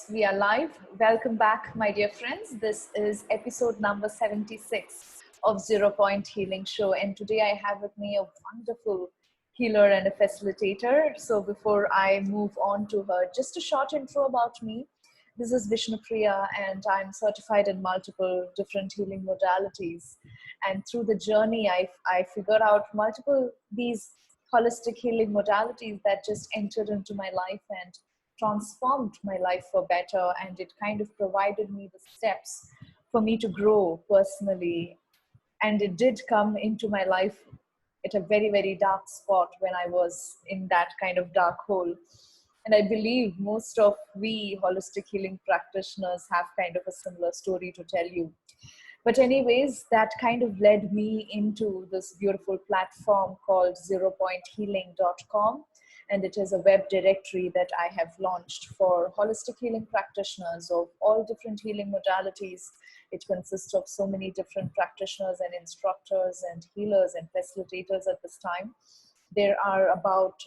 we are live. Welcome back, my dear friends. This is episode number 76 of Zero Point Healing Show. And today I have with me a wonderful healer and a facilitator. So before I move on to her, just a short intro about me. This is Vishnupriya, and I'm certified in multiple different healing modalities. And through the journey, I figured out multiple these holistic healing modalities that just entered into my life and transformed my life for better. And it kind of provided me the steps for me to grow personally. And it did come into my life at a very, very dark spot when I was in that kind of dark hole. And I believe most of we holistic healing practitioners have kind of a similar story to tell you. But anyways, that kind of led me into this beautiful platform called zeropointhealing.com. And it is a web directory that I have launched for holistic healing practitioners of all different healing modalities. It consists of so many different practitioners and instructors and healers and facilitators at this time. There are about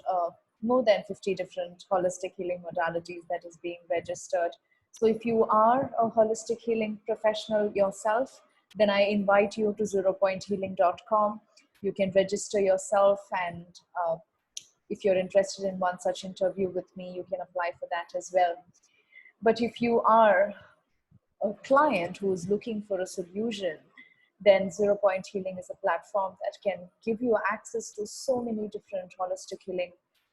more than 50 different holistic healing modalities that is being registered. So if you are a holistic healing professional yourself, then I invite you to zeropointhealing.com. You can register yourself, and if you're interested in one such interview with me, you can apply for that as well. But if you are a client who is looking for a solution, then Zero Point Healing is a platform that can give you access to so many different holistic healing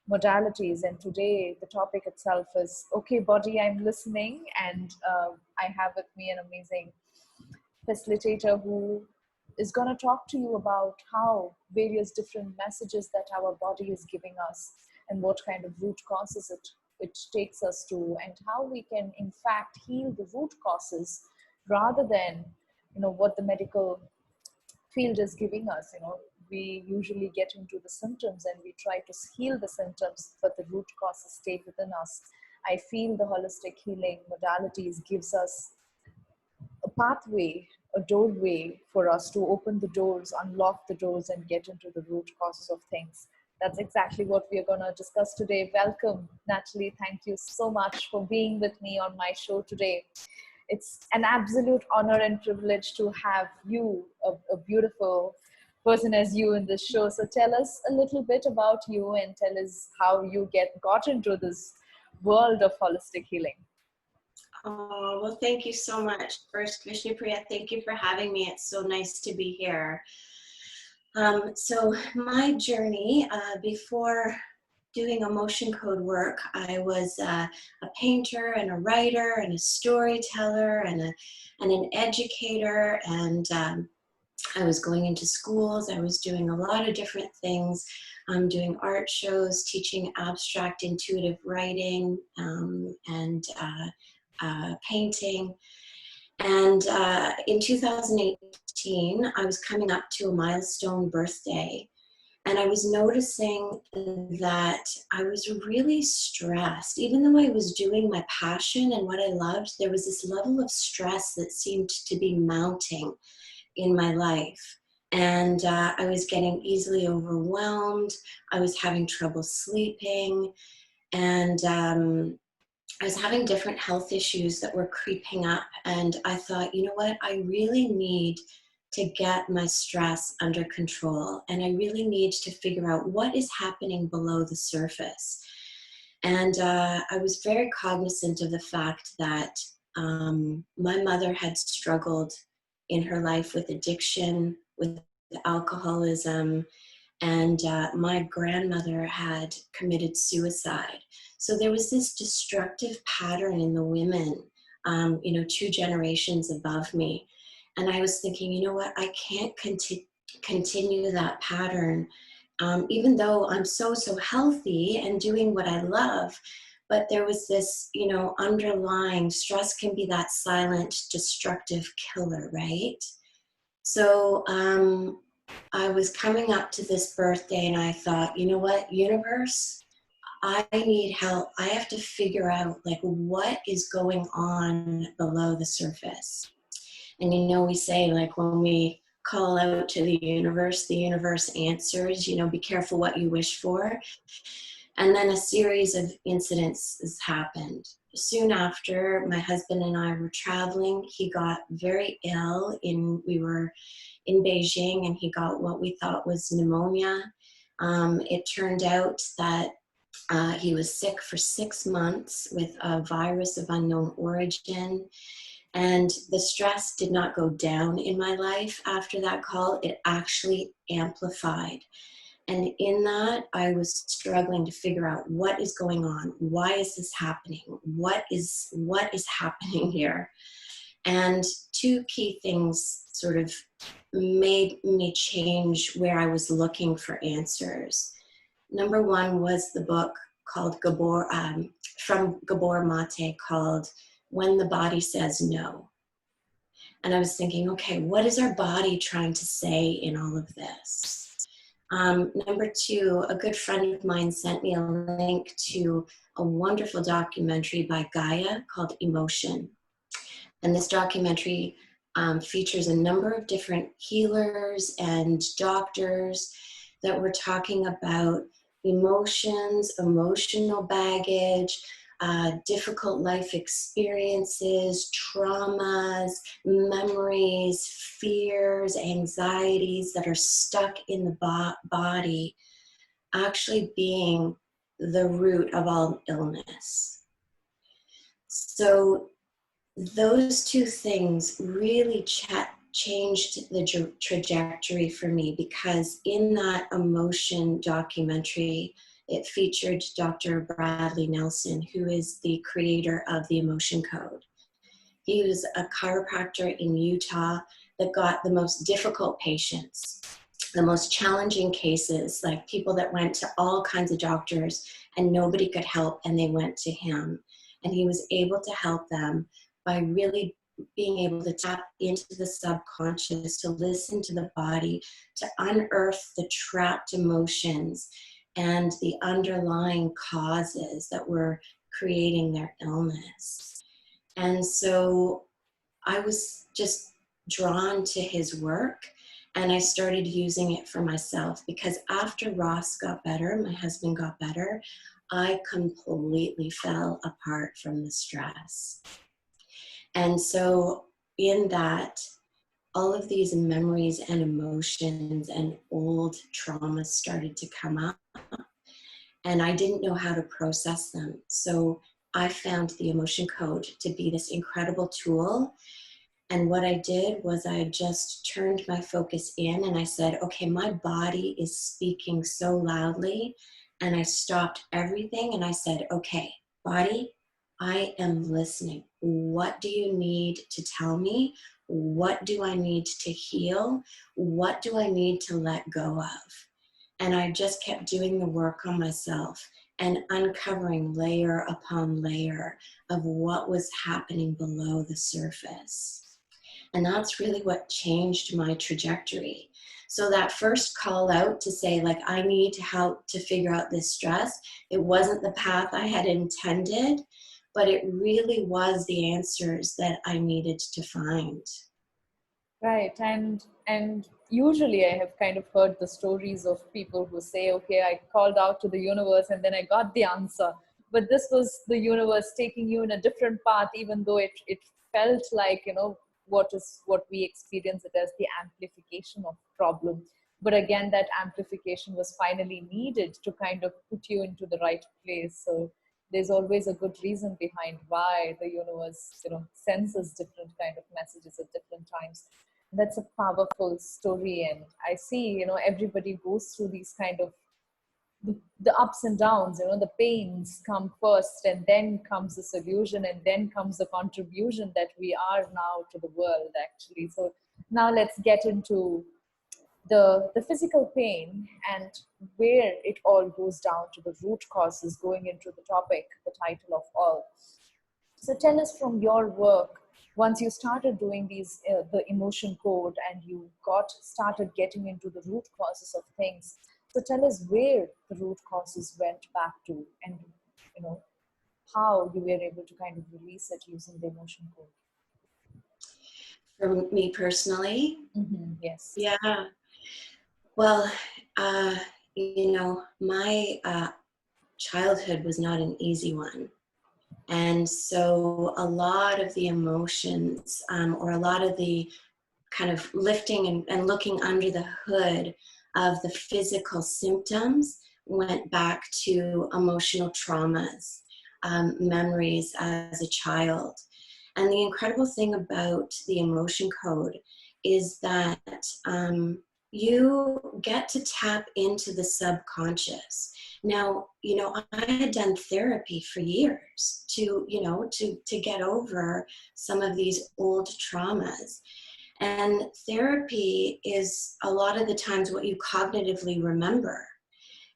modalities. And today the topic itself is, okay, body, I'm listening. And I have with me an amazing facilitator who is going to talk to you about how various different messages that our body is giving us and what kind of root causes it takes us to, and how we can in fact heal the root causes rather than what the medical field is giving us. We usually get into the symptoms and we try to heal the symptoms, but the root causes stay within us. I feel the holistic healing modalities gives us a pathway, a doorway for us to open the doors, unlock the doors, and get into the root causes of things. That's exactly what we are going to discuss today. Welcome, Nathalie. Thank you so much for being with me on my show today. It's an absolute honor and privilege to have you, a beautiful person as you, in this show. So tell us a little bit about you and tell us how you got into this world of holistic healing. Oh, well, thank you so much. First, Vishnupriya, thank you for having me. It's so nice to be here. So my journey, before doing emotion code work, I was a painter and a writer and a storyteller and an educator, and I was going into schools. I was doing a lot of different things, doing art shows, teaching abstract intuitive writing, and painting. And in 2018, I was coming up to a milestone birthday, and I was noticing that I was really stressed. Even though I was doing my passion and what I loved, there was this level of stress that seemed to be mounting in my life. And I was getting easily overwhelmed. I was having trouble sleeping, and I was having different health issues that were creeping up. And I thought, you know what, I really need to get my stress under control. And I really need to figure out what is happening below the surface. And I was very cognizant of the fact that my mother had struggled in her life with addiction, with alcoholism, and my grandmother had committed suicide. So there was this destructive pattern in the women, 2 generations above me. And I was thinking, you know what, I can't continue that pattern, even though I'm so healthy and doing what I love. But there was this, underlying stress can be that silent, destructive killer, right? So I was coming up to this birthday and I thought, you know what, universe, I need help. I have to figure out what is going on below the surface. And we say when we call out to the universe answers, be careful what you wish for. And then a series of incidents has happened. Soon after, my husband and I were traveling. He got very ill. We were in Beijing, and he got what we thought was pneumonia. It turned out that he was sick for 6 months with a virus of unknown origin. And the stress did not go down in my life after that call. It actually amplified. And in that, I was struggling to figure out what is going on. Why is this happening? What is happening here? And two key things sort of made me change where I was looking for answers. Number one was the book called from Gabor Mate, called When the Body Says No. And I was thinking, okay, what is our body trying to say in all of this? Number two, a good friend of mine sent me a link to a wonderful documentary by Gaia called Emotion. And this documentary features a number of different healers and doctors that were talking about emotions, emotional baggage, difficult life experiences, traumas, memories, fears, anxieties that are stuck in the body, actually being the root of all illness. So those two things really changed the trajectory for me, because in that emotion documentary, it featured Dr. Bradley Nelson, who is the creator of the Emotion Code. He was a chiropractor in Utah that got the most difficult patients, the most challenging cases, like people that went to all kinds of doctors and nobody could help, and they went to him. And he was able to help them by really being able to tap into the subconscious, to listen to the body, to unearth the trapped emotions and the underlying causes that were creating their illness. And so I was just drawn to his work, and I started using it for myself, because after Ross got better, my husband got better, I completely fell apart from the stress. And so in that, all of these memories and emotions and old traumas started to come up, and I didn't know how to process them. So I found the Emotion Code to be this incredible tool. And what I did was I just turned my focus in, and I said, okay, my body is speaking so loudly. And I stopped everything and I said, okay, body, I am listening. What do you need to tell me? What do I need to heal? What do I need to let go of? And I just kept doing the work on myself and uncovering layer upon layer of what was happening below the surface. And that's really what changed my trajectory. So that first call out to say, like, I need to help to figure out this stress, it wasn't the path I had intended, but it really was the answers that I needed to find. Right. And usually I have kind of heard the stories of people who say, okay, I called out to the universe and then I got the answer. But this was the universe taking you in a different path, even though it felt like, what we experience it as the amplification of problem. But again, that amplification was finally needed to kind of put you into the right place. So there's always a good reason behind why the universe, sends us different kind of messages at different times. That's a powerful story. And I see, everybody goes through these kind of the ups and downs, the pains come first, and then comes the solution, and then comes the contribution that we are now to the world, actually. So now let's get into the physical pain and where it all goes down to the root causes, going into the topic, the title of all. So tell us from your work, once you started doing these, the emotion code, and you started getting into the root causes of things. So tell us where the root causes went back to, and how you were able to kind of release it using the emotion code. For me personally? Mm-hmm. Yes. Yeah. Well, my childhood was not an easy one. And so a lot of the emotions, or a lot of the kind of lifting and looking under the hood of the physical symptoms went back to emotional traumas, memories as a child. And the incredible thing about the emotion code is that you get to tap into the subconscious. Now, I had done therapy for years to get over some of these old traumas. And therapy is a lot of the times what you cognitively remember.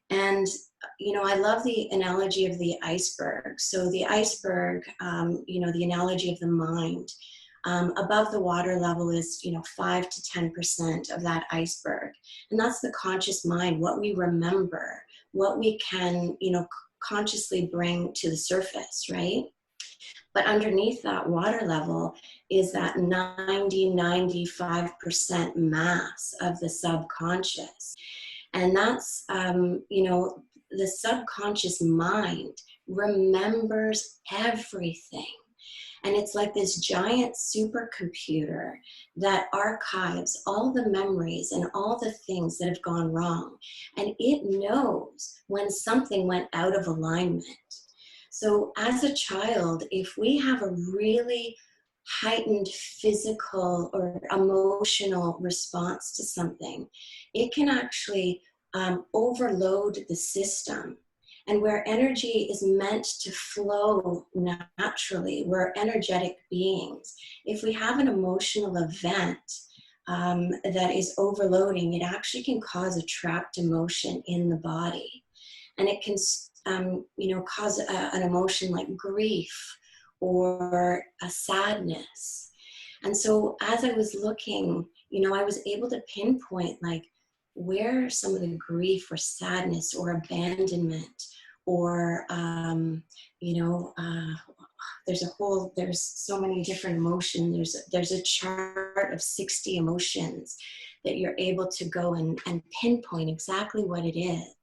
And, I love the analogy of the iceberg. So the iceberg, the analogy of the mind, above the water level is, 5 to 10% of that iceberg. And that's the conscious mind, what we remember, what we can, consciously bring to the surface, right? But underneath that water level is that 95% mass of the subconscious. And that's, the subconscious mind remembers everything. And it's like this giant supercomputer that archives all the memories and all the things that have gone wrong. And it knows when something went out of alignment. So as a child, if we have a really heightened physical or emotional response to something, it can actually overload the system. And where energy is meant to flow naturally, we're energetic beings. If we have an emotional event that is overloading, it actually can cause a trapped emotion in the body. And it can cause an emotion like grief or a sadness. And so as I was looking, I was able to pinpoint like where some of the grief or sadness or abandonment or, there's so many different emotions. There's a chart of 60 emotions that you're able to go and pinpoint exactly what it is.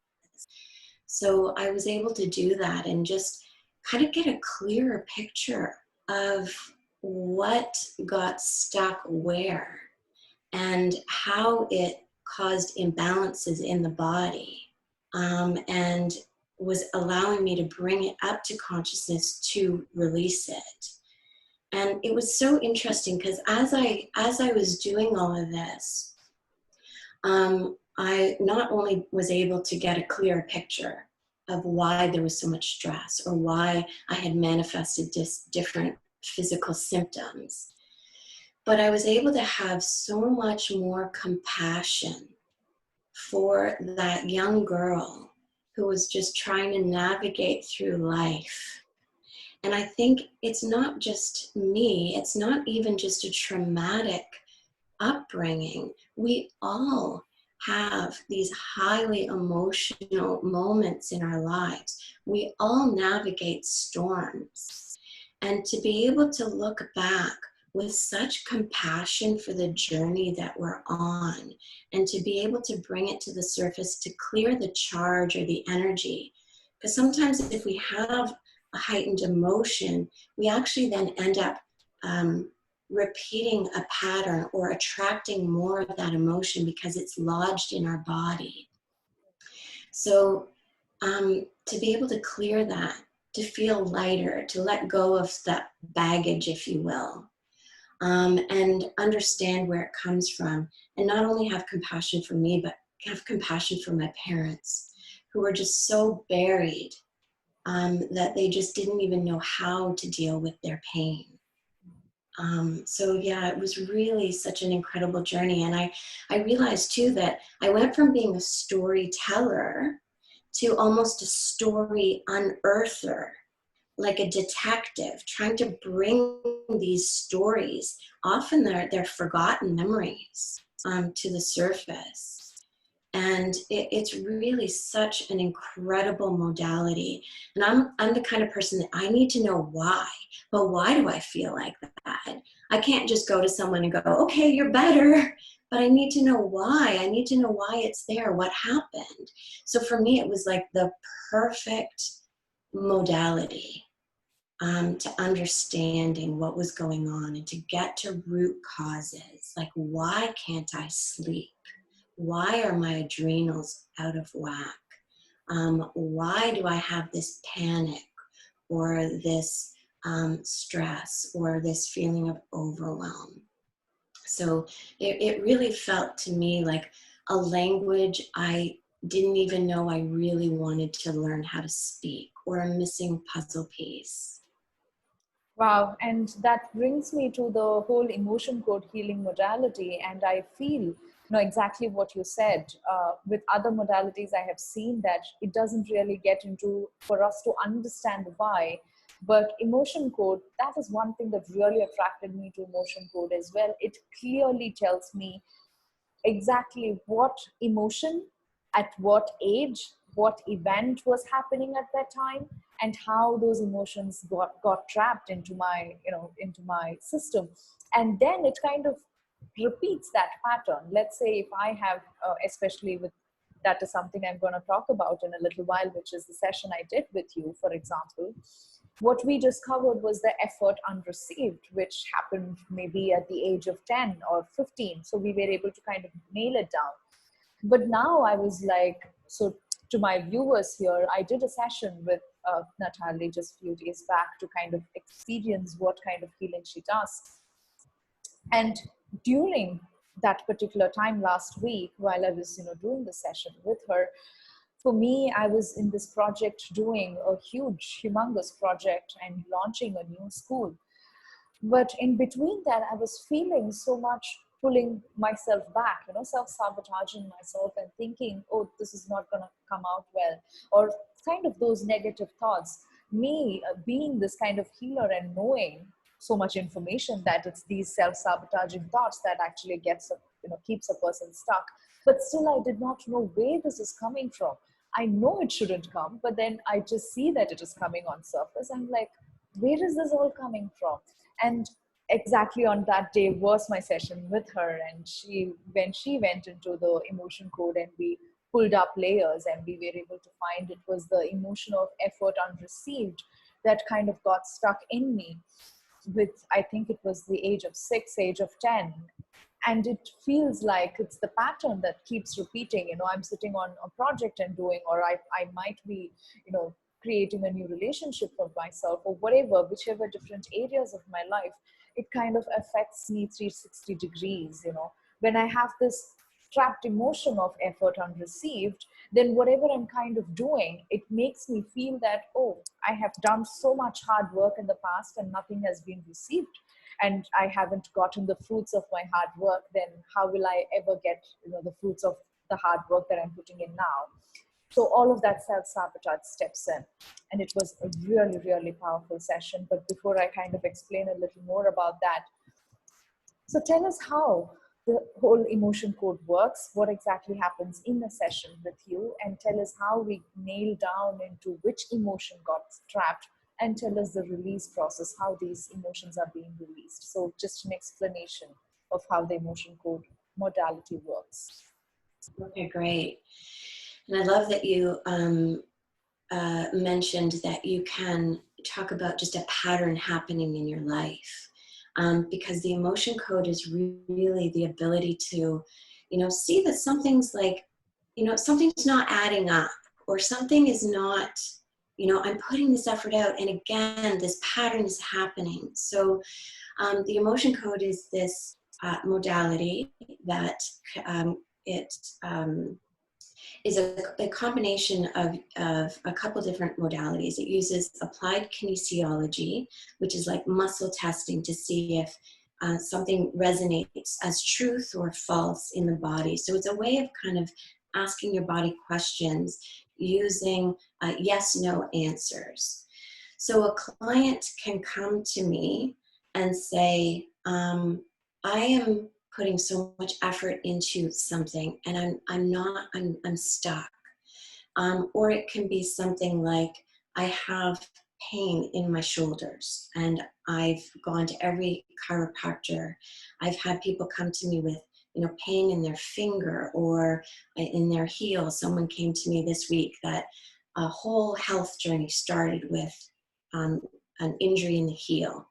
So I was able to do that and just kind of get a clearer picture of what got stuck where and how it caused imbalances in the body, and was allowing me to bring it up to consciousness to release it. And it was so interesting because as I was doing all of this, I not only was able to get a clear picture of why there was so much stress or why I had manifested different physical symptoms, but I was able to have so much more compassion for that young girl who was just trying to navigate through life. And I think it's not just me, it's not even just a traumatic upbringing. We all have these highly emotional moments in our lives. We all navigate storms. And to be able to look back with such compassion for the journey that we're on, and to be able to bring it to the surface to clear the charge or the energy. Because sometimes if we have a heightened emotion, we actually then end up repeating a pattern or attracting more of that emotion because it's lodged in our body. So to be able to clear that, to feel lighter, to let go of that baggage, if you will, and understand where it comes from, and not only have compassion for me, but have compassion for my parents who were just so buried that they just didn't even know how to deal with their pain. So yeah, it was really such an incredible journey. And I realized too that I went from being a storyteller to almost a story unearther, like a detective trying to bring these stories, often they're forgotten memories, to the surface. And it's really such an incredible modality. And I'm the kind of person that I need to know why. But why do I feel like that? I can't just go to someone and go, okay, you're better. But I need to know why. I need to know why it's there, what happened. So for me, it was like the perfect modality to understanding what was going on and to get to root causes. Like, why can't I sleep? Why are my adrenals out of whack? Why do I have this panic or this stress or this feeling of overwhelm? So it really felt to me like a language I didn't even know I really wanted to learn how to speak, or a missing puzzle piece. Wow, and that brings me to the whole emotion code healing modality. And I feel, exactly what you said. With other modalities, I have seen that it doesn't really get into for us to understand why. But emotion code, that is one thing that really attracted me to emotion code as well. It clearly tells me exactly what emotion, at what age, what event was happening at that time, and how those emotions got trapped into my, into my system. And then it kind of repeats that pattern. Let's say if I have, especially with, that is something I'm going to talk about in a little while, which is the session I did with you, for example. What we just covered was the effort unreceived, which happened maybe at the age of 10 or 15. So we were able to kind of nail it down. But now I was like, so to my viewers here, I did a session with Nathalie just a few days back to kind of experience what kind of healing she does. And during that particular time last week, while I was, doing the session with her, for me, I was in this project doing a huge, humongous project and launching a new school. But in between that, I was feeling so much pulling myself back, self-sabotaging myself and thinking, oh, this is not going to come out well, or kind of those negative thoughts. Me being this kind of healer and knowing so much information that it's these self-sabotaging thoughts that actually keeps a person stuck. But still, I did not know where this is coming from. I know it shouldn't come, but then I just see that it is coming on surface. I'm like, where is this all coming from? And exactly on that day was my session with her. And when she went into the emotion code and we pulled up layers and we were able to find, it was the emotion of effort unreceived that kind of got stuck in me with, I think it was the age of 6, age of 10. And it feels like it's the pattern that keeps repeating. I'm sitting on a project and doing, or I might be, creating a new relationship for myself, or whatever, whichever different areas of my life, it kind of affects me 360 degrees. When I have this trapped emotion of effort unreceived, then whatever I'm kind of doing, it makes me feel that, oh, I have done so much hard work in the past and nothing has been received, and I haven't gotten the fruits of my hard work. Then how will I ever get, the fruits of the hard work that I'm putting in now? So all of that self-sabotage steps in. And it was a really, really powerful session. But before I kind of explain a little more about that, so tell us how the whole emotion code works, what exactly happens in a session with you, and tell us how we nail down into which emotion got trapped, and tell us the release process, how these emotions are being released. So just an explanation of how the emotion code modality works. Okay, great. And I love that you mentioned that you can talk about just a pattern happening in your life, because the emotion code is really the ability to, see that something's like, something's not adding up, or something is not, I'm putting this effort out, and again, this pattern is happening. So the emotion code is this modality that it is a combination of a couple different modalities. It uses applied kinesiology, which is like muscle testing to see if something resonates as truth or false in the body. So it's a way of kind of asking your body questions using yes-no answers. So a client can come to me and say, I am putting so much effort into something and I'm stuck. Or it can be something like I have pain in my shoulders and I've gone to every chiropractor. I've had people come to me with, pain in their finger or in their heel. Someone came to me this week that a whole health journey started with an injury in the heel.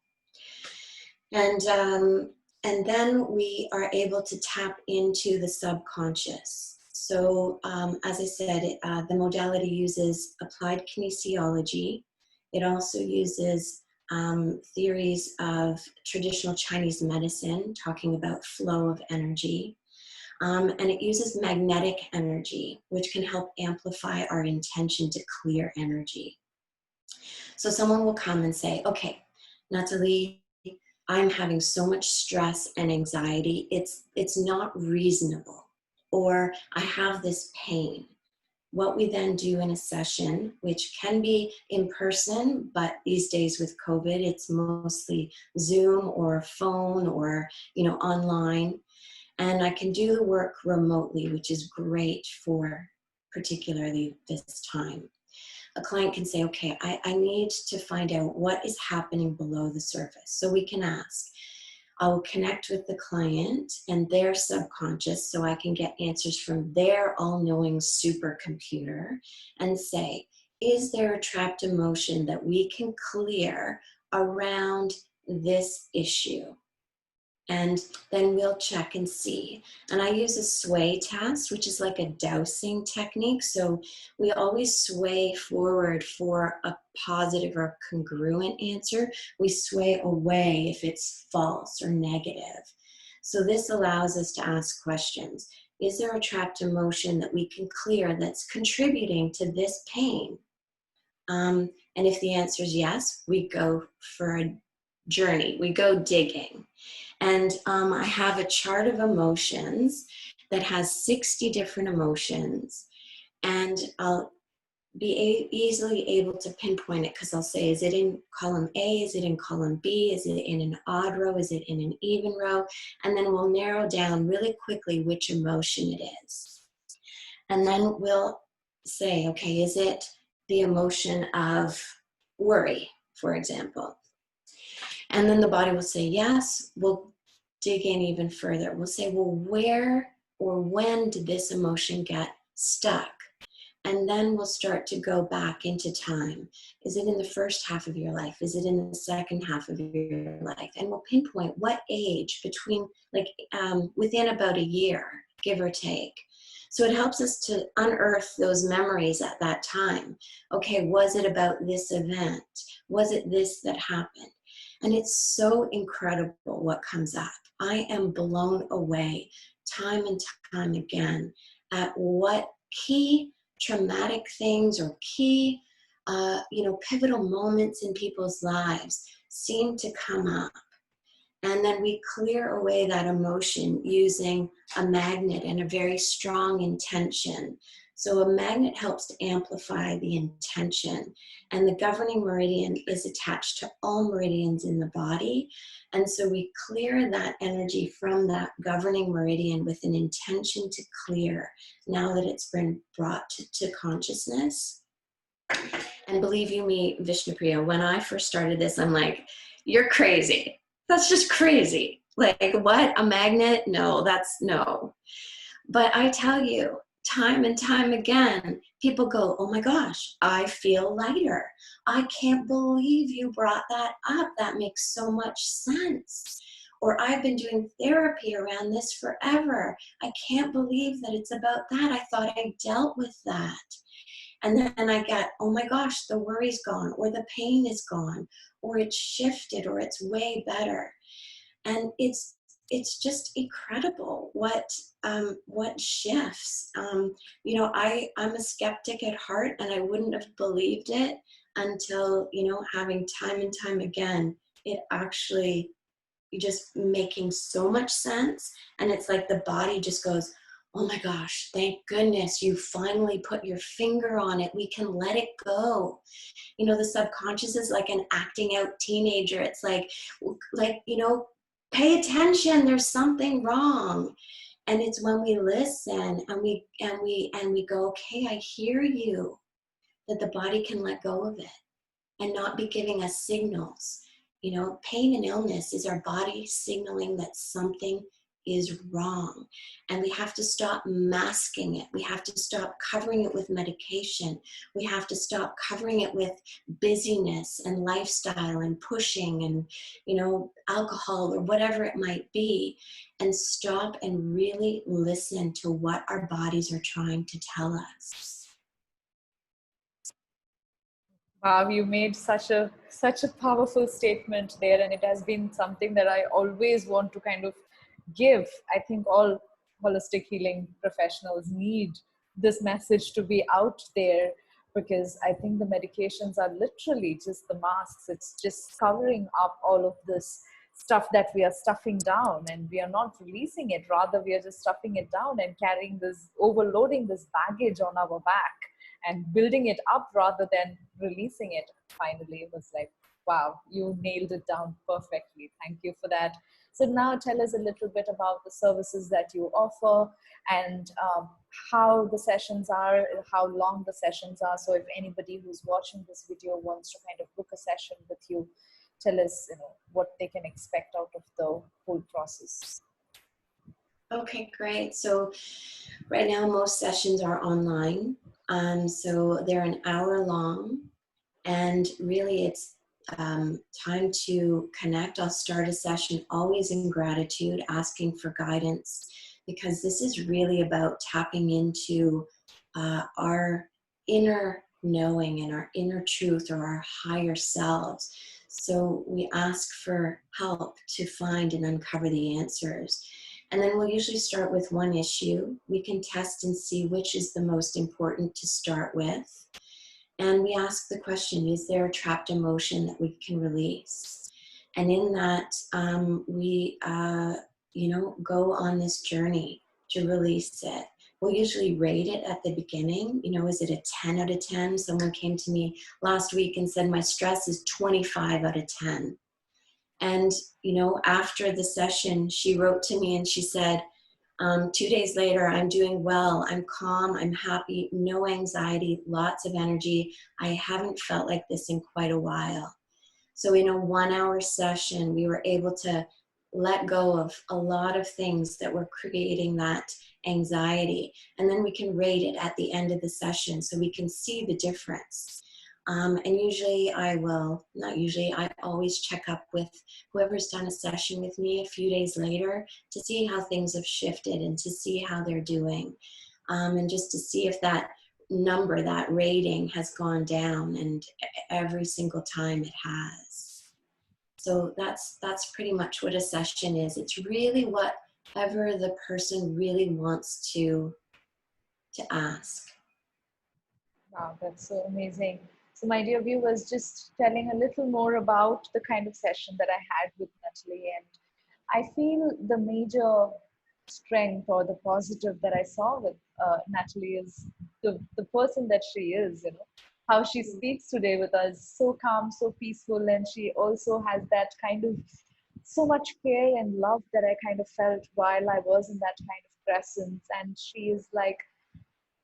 And then we are able to tap into the subconscious. So as I said, the modality uses applied kinesiology. It also uses theories of traditional Chinese medicine, talking about flow of energy. And it uses magnetic energy, which can help amplify our intention to clear energy. So someone will come and say, okay, Nathalie, I'm having so much stress and anxiety, it's not reasonable, or I have this pain. What we then do in a session, which can be in person, but these days with COVID, it's mostly Zoom or phone or online. And I can do the work remotely, which is great for particularly this time. A client can say, okay, I need to find out what is happening below the surface. So we can ask. I'll connect with the client and their subconscious so I can get answers from their all-knowing supercomputer and say, is there a trapped emotion that we can clear around this issue? And then we'll check and see. And I use a sway test, which is like a dowsing technique. So we always sway forward for a positive or congruent answer. We sway away if it's false or negative. So this allows us to ask questions. Is there a trapped emotion that we can clear that's contributing to this pain? And if the answer is yes, we go for a journey. We go digging. And I have a chart of emotions that has 60 different emotions. And I'll be easily able to pinpoint it because I'll say, is it in column A? Is it in column B? Is it in an odd row? Is it in an even row? And then we'll narrow down really quickly which emotion it is. And then we'll say, okay, is it the emotion of worry, for example? And then the body will say yes. We'll dig in even further. We'll say, well, where or when did this emotion get stuck? And then we'll start to go back into time. Is it in the first half of your life? Is it in the second half of your life? And we'll pinpoint what age between, within about a year, give or take. So it helps us to unearth those memories at that time. Okay, was it about this event? Was it this that happened? And it's so incredible what comes up. I am blown away time and time again at what key traumatic things or key, pivotal moments in people's lives seem to come up. And then we clear away that emotion using a magnet and a very strong intention. So a magnet helps to amplify the intention. And the governing meridian is attached to all meridians in the body. And so we clear that energy from that governing meridian with an intention to clear now that it's been brought to consciousness. And believe you me, Vishnupriya, when I first started this, I'm like, you're crazy. That's just crazy. Like, what? A magnet? No, that's no. But I tell you, time and time again, people go, oh my gosh, I feel lighter. I can't believe you brought that up. That makes so much sense. Or I've been doing therapy around this forever. I can't believe that it's about that. I thought I dealt with that. And then I get, oh my gosh, the worry's gone, or the pain is gone, or it's shifted, or it's way better. And it's just incredible what shifts. I'm a skeptic at heart, and I wouldn't have believed it until, having time and time again, it actually just making so much sense. And it's like the body just goes, oh my gosh, thank goodness you finally put your finger on it. We can let it go. The subconscious is like an acting out teenager. It's like, pay attention, there's something wrong. And it's when we listen and we go, okay, I hear you, that the body can let go of it and not be giving us signals. You know, pain and illness is our body signaling that something is wrong. And we have to stop masking it. We have to stop covering it with medication. We have to stop covering it with busyness and lifestyle and pushing and, you know, alcohol or whatever it might be, and stop and really listen to what our bodies are trying to tell us. Wow, you made such a powerful statement there, and it has been something that I always want to kind of give. I think all holistic healing professionals need this message to be out there, because I think the medications are literally just the masks. It's just covering up all of this stuff that we are stuffing down, and we are not releasing it. Rather, we are just stuffing it down and carrying this, overloading this baggage on our back and building it up rather than releasing it. Finally, it was like, wow, you nailed it down perfectly. Thank you for that. So now tell us a little bit about the services that you offer, and how the sessions are, how long the sessions are. So if anybody who's watching this video wants to kind of book a session with you, tell us, what they can expect out of the whole process. Okay, great. So right now, most sessions are online. So they're an hour long, and really it's time to connect. I'll start a session always in gratitude, asking for guidance, because this is really about tapping into our inner knowing and our inner truth, or our higher selves. So we ask for help to find and uncover the answers. And then we'll usually start with one issue. We can test and see which is the most important to start with. And we ask the question, is there a trapped emotion that we can release? And in that, we go on this journey to release it. We'll usually rate it at the beginning. Is it a 10 out of 10? Someone came to me last week and said, my stress is 25 out of 10. And, after the session, she wrote to me and she said, 2 days later, I'm doing well, I'm calm, I'm happy, no anxiety, lots of energy. I haven't felt like this in quite a while. So in a 1-hour session, we were able to let go of a lot of things that were creating that anxiety. And then we can rate it at the end of the session so we can see the difference. And usually I always check up with whoever's done a session with me a few days later to see how things have shifted and to see how they're doing. And just to see if that number, that rating has gone down, and every single time it has. So that's pretty much what a session is. It's really whatever the person really wants to ask. Wow, that's so amazing. So, my dear viewers, just telling a little more about the kind of session that I had with Nathalie. And I feel the major strength or the positive that I saw with Nathalie is the person that she is, how she speaks today with us, so calm, so peaceful. And she also has that kind of so much care and love that I kind of felt while I was in that kind of presence. And she is like,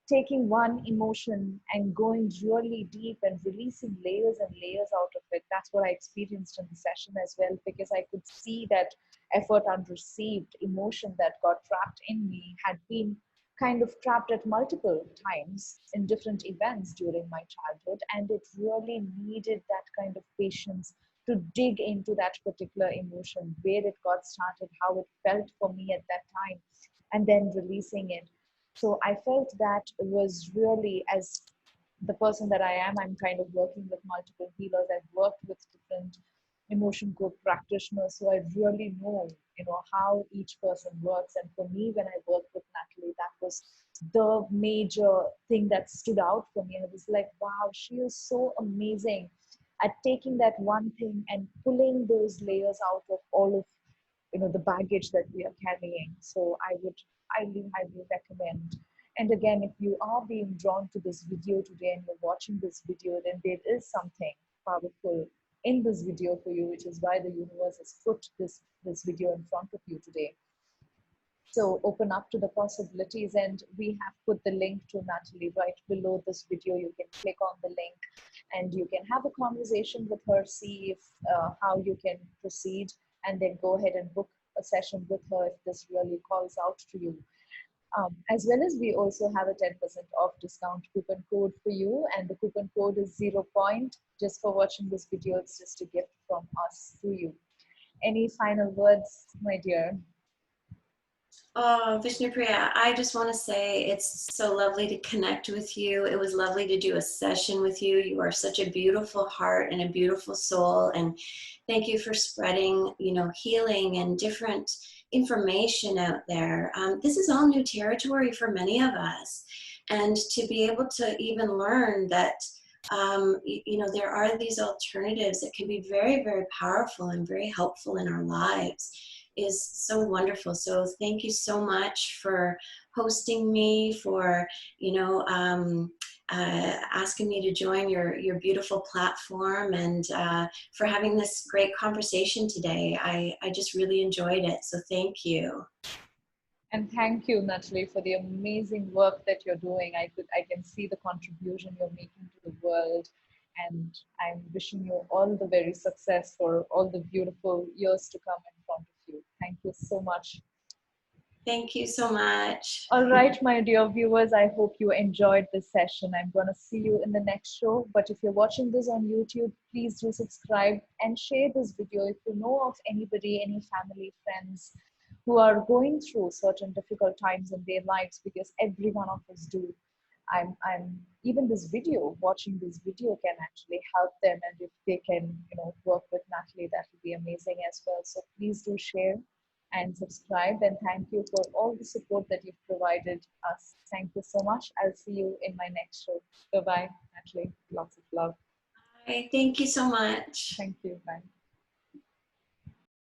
taking one emotion and going really deep and releasing layers and layers out of it. That's what I experienced in the session as well, because I could see that effort unreceived emotion that got trapped in me had been kind of trapped at multiple times in different events during my childhood. And it really needed that kind of patience to dig into that particular emotion, where it got started, how it felt for me at that time, and then releasing it. So I felt that was really, as the person that I am, I'm kind of working with multiple healers. I've worked with different emotion code practitioners, so I really know, how each person works. And for me, when I worked with Nathalie, that was the major thing that stood out for me. And it was like, wow, she is so amazing at taking that one thing and pulling those layers out of all of the baggage that we are carrying. So I would highly recommend. And again, if you are being drawn to this video today and you're watching this video, then there is something powerful in this video for you, which is why the universe has put this video in front of you today. So open up to the possibilities, and we have put the link to Nathalie right below this video. You can click on the link and you can have a conversation with her, see if how you can proceed, and then go ahead and book a session with her if this really calls out to you. As well as we also have a 10% off discount coupon code for you, and the coupon code is 0 point. Just for watching this video, it's just a gift from us to you. Any final words, my dear? Oh, Vishnupriya, I just want to say it's so lovely to connect with you. It was lovely to do a session with you. You are such a beautiful heart and a beautiful soul. And thank you for spreading, healing and different information out there. This is all new territory for many of us. And to be able to even learn that, there are these alternatives that can be very, very powerful and very helpful in our lives is so wonderful. So thank you so much for hosting me, for asking me to join your beautiful platform, and for having this great conversation today. I just really enjoyed it. So thank you. And thank you, Nathalie, for the amazing work that you're doing. I can see the contribution you're making to the world, and I'm wishing you all the very success for all the beautiful years to come in front of you. Thank you so much. Thank you so much. All right, my dear viewers, I hope you enjoyed this session. I'm going to see you in the next show. But if you're watching this on YouTube, please do subscribe and share this video. If you know of anybody, any family, friends who are going through certain difficult times in their lives, because every one of us do. Even this video, watching this video can actually help them. And if they can, work with Nathalie, that would be amazing as well. So please do share and subscribe, and thank you for all the support that you've provided us. Thank you so much. I'll see you in my next show. Bye-bye, Nathalie. Lots of love. Bye. Thank you so much. Thank you. Bye.